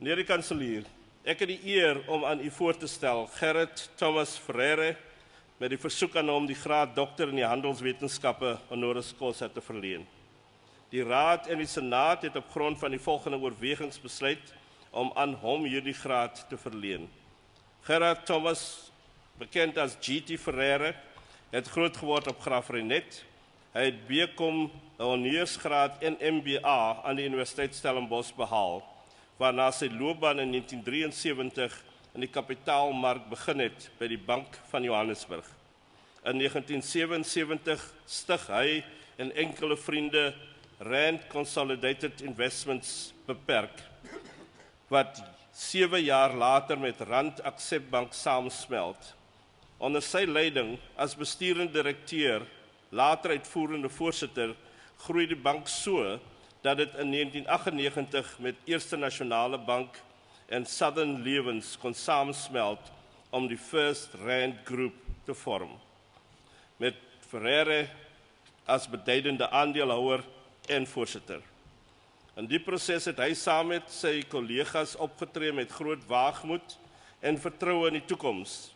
Meneer die kanselier, ek het die eer om aan u voor te stel Gerrit Thomas Ferreira met die versoek aan hom die graad dokter in die handelswetenskappe honoris causa te verleen. Die Raad en die Senaat het op grond van die volgende oorwegings besluit om aan hom hierdie graad te verleen. Gerrit Thomas, bekend as GT Ferreira, het groot geword op Graaf-Reinet. Hy het DComm, 'n honeursgraad en MBA aan die Universiteit Stellenbosch behaal, waarna sy loopbaan in 1973 in die kapitaalmark begin het by die Bank van Johannesburg. In 1977 stig hy en enkele vriende Rand Consolidated Investments beperk, wat 7 jaar later met Rand Accept Bank saamsmelt. Onder sy leiding as besturende direkteur, later uitvoerende voorsitter, groei die bank so dat dit in 1998 met Eerste Nasionale Bank en Southern Lewens kon saamsmelt om die First Rand Group te vorm, met Ferreira as beduidende aandeelhouer en voorsitter. In die proses het hy saam met sy kollegas opgetree met groot waagmoed en vertroue in die toekoms.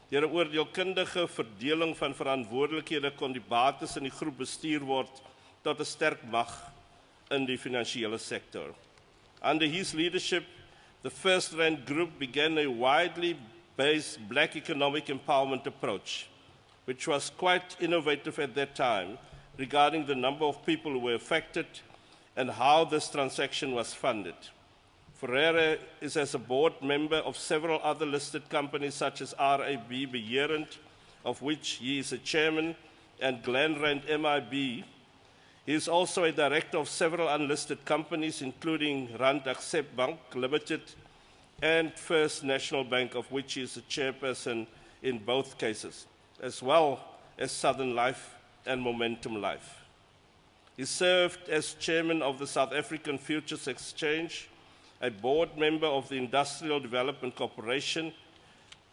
Deur 'n oordeelkundige verdeling van verantwoordelikhede kon die bates in die groep bestuur word tot 'n sterk mag in die finansiële sektor. Under his leadership, the First Rand Group began a widely based black economic empowerment approach, which was quite innovative at that time regarding the number of people who were affected and how this transaction was funded. Ferreira is as a board member of several other listed companies such as RAB Beherend, of which he is a chairman, and Glenrand MIB. He is also a director of several unlisted companies, including Rand Accept Bank Limited and First National Bank, of which he is a chairperson in both cases, as well as Southern Life and Momentum Life. He served as chairman of the South African Futures Exchange, a board member of the Industrial Development Corporation,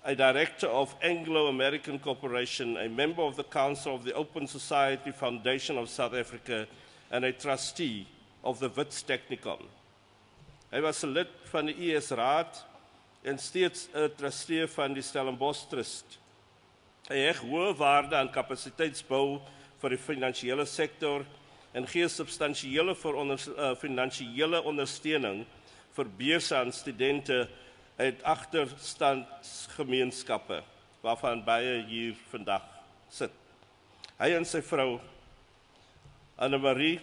a director of Anglo-American Corporation, a member of the Council of the Open Society Foundation of South Africa, and a trustee of the Wits Technicon. Hy was 'n lid van die ES-raad en steeds 'n trustee van die Stellenbosch Trust. Hy heg hoë waarde aan kapasiteitsbou vir die finansiële sektor en gee substansiële finansiële ondersteuning vir beurse aan studente uit agterstandsgemeenskappe, waarvan baie hier vandag sit. Hy en sy vrou, Honorary,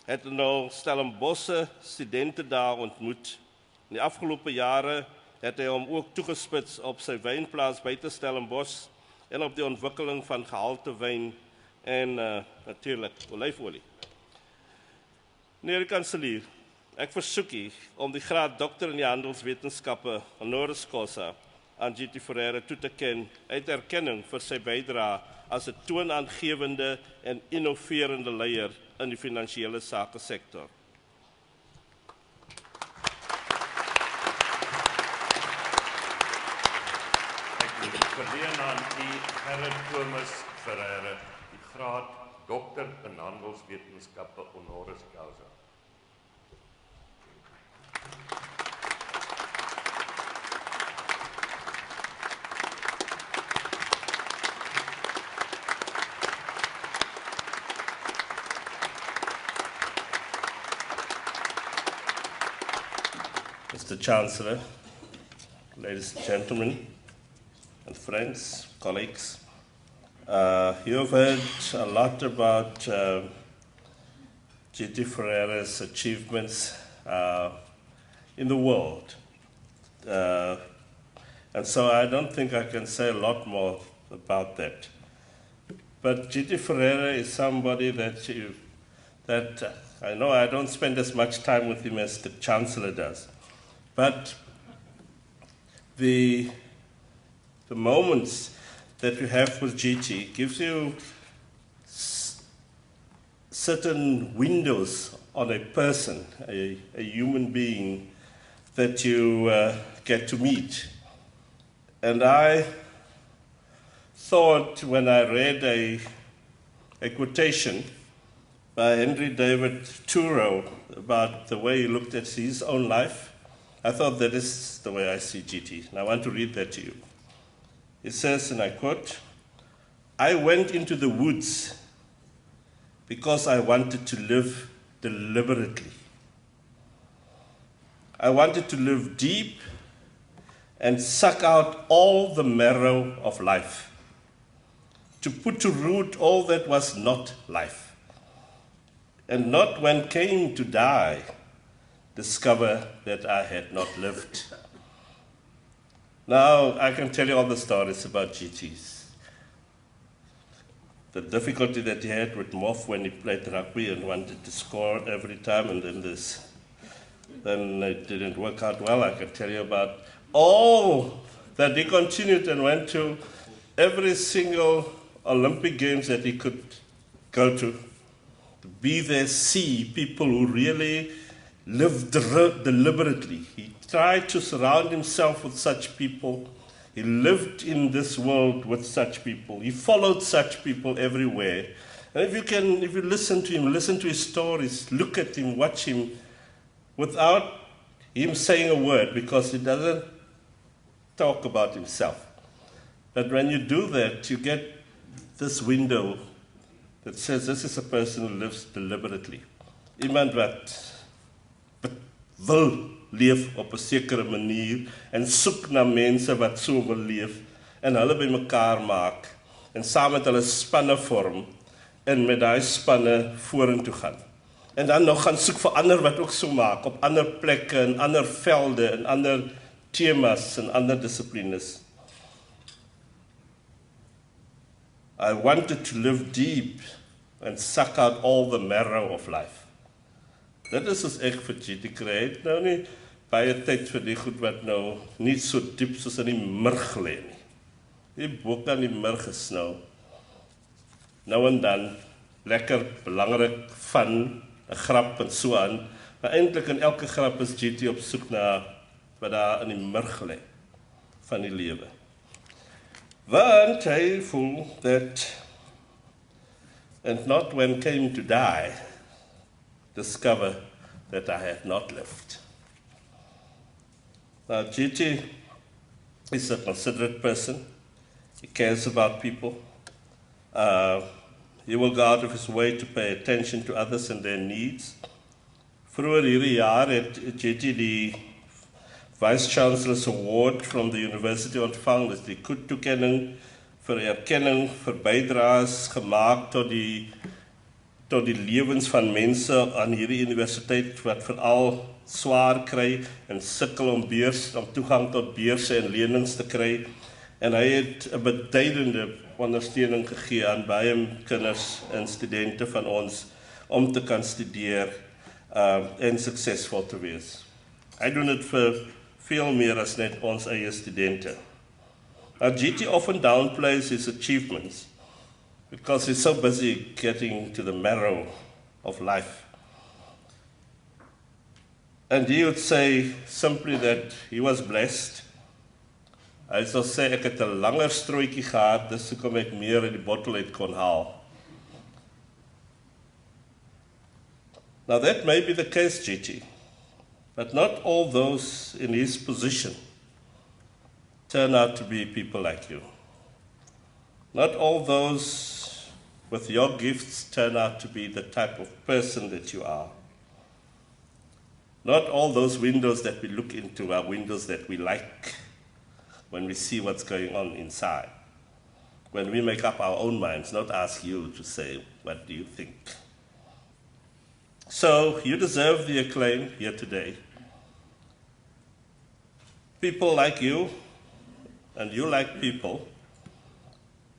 het nou Stellenbosse studente daar ontmoet. In die afgelope jare het hy hom ook toegespits op sy wynplaas buite Stellenbosch en op die ontwikkeling van gehalte wyn en natuurlik olyfolie. Meneer die kanselier, ek versoek u om die graad dokter in die handelswetenskappe honoris causa aan GT Ferreira toe te ken uit erkenning vir sy bydrae as 'n toonaangewende en innoverende leier in die finansiële sake sektor. Ek verleen aan u Gerrit Thomas Ferreira die graad dokter in handelswetenskappe honoris causa. Mr. Chancellor, ladies and gentlemen, and friends, colleagues, you have heard a lot about GT Ferreira's achievements in the world. And so I don't think I can say a lot more about that. But GT Ferreira is somebody that I know I don't spend as much time with him as the Chancellor does. But the moments that you have with GT gives you certain windows on a person, a human being that you get to meet. And I thought when I read a quotation by Henry David Thoreau about the way he looked at his own life I thought that is the way I see GT, and I want to read that to you. It says, and I quote, "I went into the woods because I wanted to live deliberately. I wanted to live deep and suck out all the marrow of life, to put to root all that was not life, and not when came to die, discover that I had not lived." Now, I can tell you all the stories about GTs. The difficulty that he had with Moff when he played rugby and wanted to score every time, and then it didn't work out well. I can tell you about all that he continued and went to every single Olympic Games that he could go to be there, see people who really lived deliberately. He tried to surround himself with such people. He lived in this world with such people. He followed such people everywhere. And if you listen to him, listen to his stories, look at him, watch him, without him saying a word, because he doesn't talk about himself. But when you do that, you get this window that says this is a person who lives deliberately. Iemand wat wil leef op 'n sekere manier en soek na mense wat so wil leef en hulle bymekaar maak en saam met hulle spanne vorm en met daai spanne vorentoe gaan. En dan nog gaan soek vir ander wat ook so maak op ander plekke en ander velde en ander temas en ander dissiplines. I wanted to live deep and suck out all the marrow of life. Dit is soos ek vir GT kry het, nou nie baie tyd vir die goed wat nou nie so diep soos in die murg lê nie. Die boek aan die murg is nou en dan lekker belangrik van 'n grap en so aan, maar eintlik in elke grap is GT op soek na wat daar in die murg lê van die lewe. Want hy voel that, and not when came to die, discover that I had not lived. Now, GT is a considerate person. He cares about people. He will go out of his way to pay attention to others and their needs. Vroeger hierdie jaar het GT die Vice Chancellor's Award from the University ontvang, dus die toekenning vir erkenning vir bydraes gemaak tot die lewens van mense aan hierdie universiteit wat veral swaar kry en sukkel om toegang tot beurse en lenings te kry. En hy het 'n beduidende ondersteuning gegee aan baie kinders en studente van ons om te kan studeer en suksesvol te wees. Hy doen dit vir veel meer as net ons eie studente. Now, GT often downplays his achievements because he's so busy getting to the marrow of life. And he would say simply that he was blessed. Hy sal sê ek het 'n langer strooitjie gehad, dis hoekom ek meer in die bottel uit kon haal. Now that may be the case, GT, but not all those in his position turn out to be people like you. Not all those with your gifts turn out to be the type of person that you are. Not all those windows that we look into are windows that we like when we see what's going on inside. When we make up our own minds, not ask you to say, what do you think? So you deserve the acclaim here today. People like you, and you like people,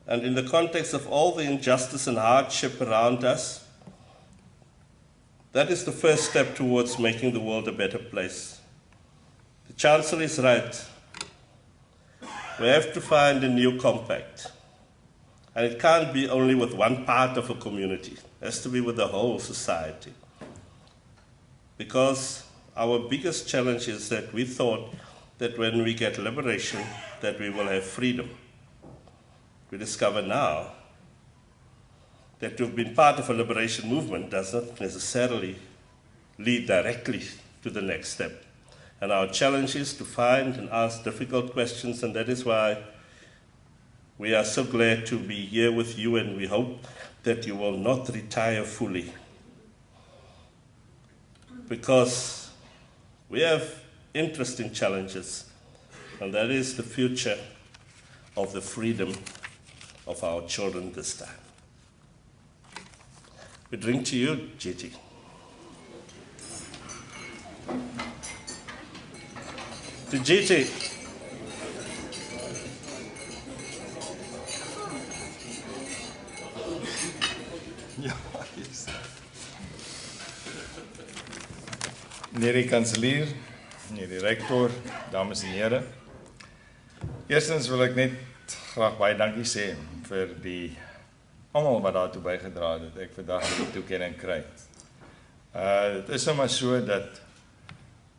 and in the context of all the injustice and hardship around us, that is the first step towards making the world a better place. The Chancellor is right. We have to find a new compact. And it can't be only with one part of a community. It has to be with the whole society. Because our biggest challenge is that we thought that when we get liberation, that we will have freedom. We discover now that to have been part of a liberation movement does not necessarily lead directly to the next step. And our challenge is to find and ask difficult questions, and that is why we are so glad to be here with you, and we hope that you will not retire fully. Because we have interesting challenges, and that is the future of the freedom of our children this time. We drink to you, GT. To GT. Ja, yes. Meneer die kanselier, meneer die rektor, dames en here. Eerstens wil ek net graag baie dankie sê vir die almal wat daartoe bygedra het dat ek vandag die toekenning kry. Dit is nou maar so dat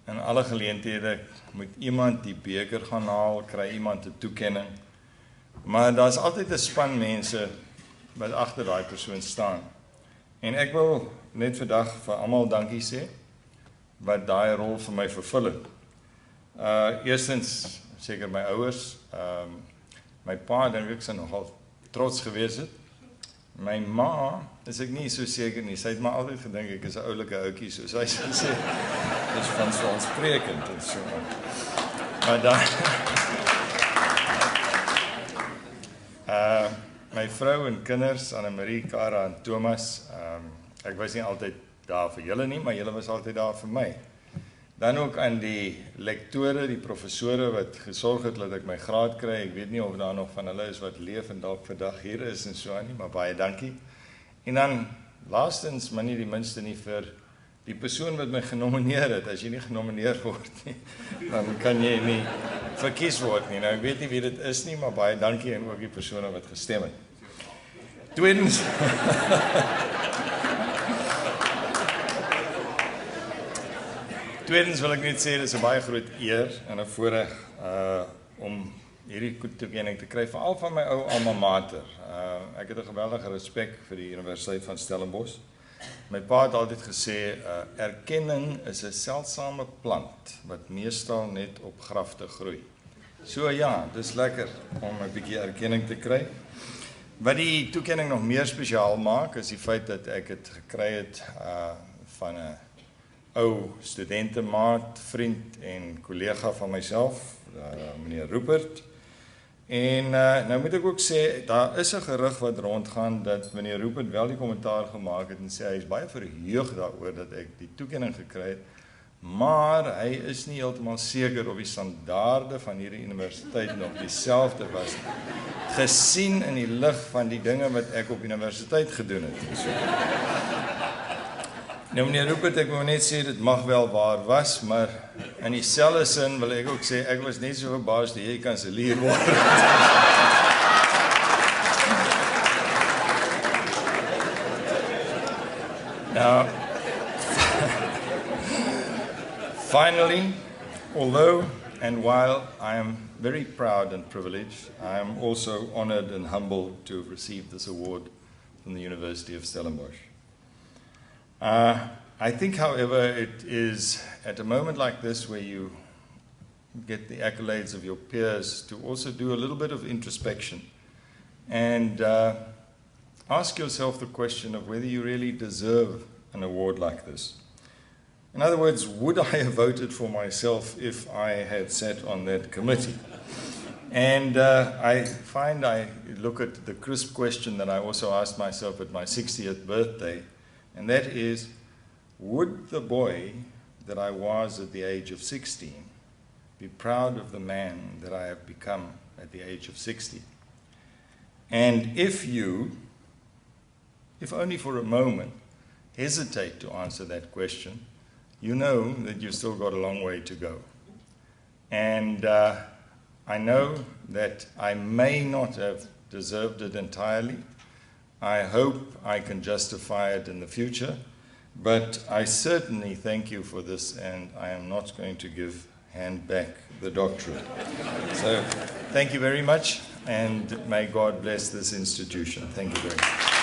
in alle geleenthede moet iemand die beker gaan haal, kry iemand 'n toekenning. Maar daar's altyd 'n span mense wat agter daai persoon staan. En ek wil net vandag vir almal dankie sê wat daai rol vir my vervul het. Eerstens seker my ouers, my pa dink ek sou nogal trots gewees het. My ma is ek nie so seker nie. Sy het maar altyd gedink ek is 'n oulike ouetjie soos hy sê. Dis van vanselfsprekend en so. Maar dan my vrou en kinders, Anne-Marie, Kara en Thomas, ek was nie altyd daar vir julle nie, maar julle was altyd daar vir my. Dan ook aan die lektore, die professore wat gesorg het dat ek my graad kry. Ek weet nie of daar nog van hulle is wat leef en dalk vandag hier is en so aan nie, maar baie dankie. En dan laastens, maar nie die minste nie, vir die persoon wat my genomineer het. As jy nie genomineer word nie, dan kan jy nie verkies word nie. Nou ek weet nie wie dit is nie, maar baie dankie en ook die persone wat gestem het. Tweedens Tweedens wil ek net sê, dit is 'n baie groot eer en 'n voorreg om hierdie toekenning te kry, veral van my ou alma mater. Ek het 'n geweldige respek vir die Universiteit van Stellenbosch. My pa het altyd gesê, erkenning is 'n seldsame plant wat meestal net op grafte groei. So ja, dis lekker om 'n bietjie erkenning te kry. Wat die toekenning nog meer spesiaal maak, is die feit dat ek dit gekry het van 'n ou studentemaat, vriend en kollega van myself, meneer Rupert. En nou moet ek ook sê, daar is 'n gerug wat rondgaan dat meneer Rupert wel die kommentaar gemaak het en sê hy is baie verheug daaroor dat ek die toekenning gekry het, maar hy is nie heeltemal seker of die standaarde van hierdie universiteit nog dieselfde was, gesien in die lig van die dinge wat ek op universiteit gedoen het. So. Nou meneer Rupert, ek wil net sê, dit mag wel waar was, maar in dieselfde sin wil ek ook sê, ek was net so verbaas dat jy kanselier word. Now, finally, although and while I am very proud and privileged, I am also honored and humbled to have received this award from the University of Stellenbosch. I think, however, it is at a moment like this where you get the accolades of your peers to also do a little bit of introspection and ask yourself the question of whether you really deserve an award like this. In other words, would I have voted for myself if I had sat on that committee? And I find I look at the crisp question that I also asked myself at my 60th birthday, and that is, would the boy that I was at the age of 16 be proud of the man that I have become at the age of 60? And if you, if only for a moment, hesitate to answer that question, you know that you've still got a long way to go. And I know that I may not have deserved it entirely. I hope I can justify it in the future, but I certainly thank you for this, and I am not going to hand back the doctorate. So thank you very much, and may God bless this institution. Thank you very much.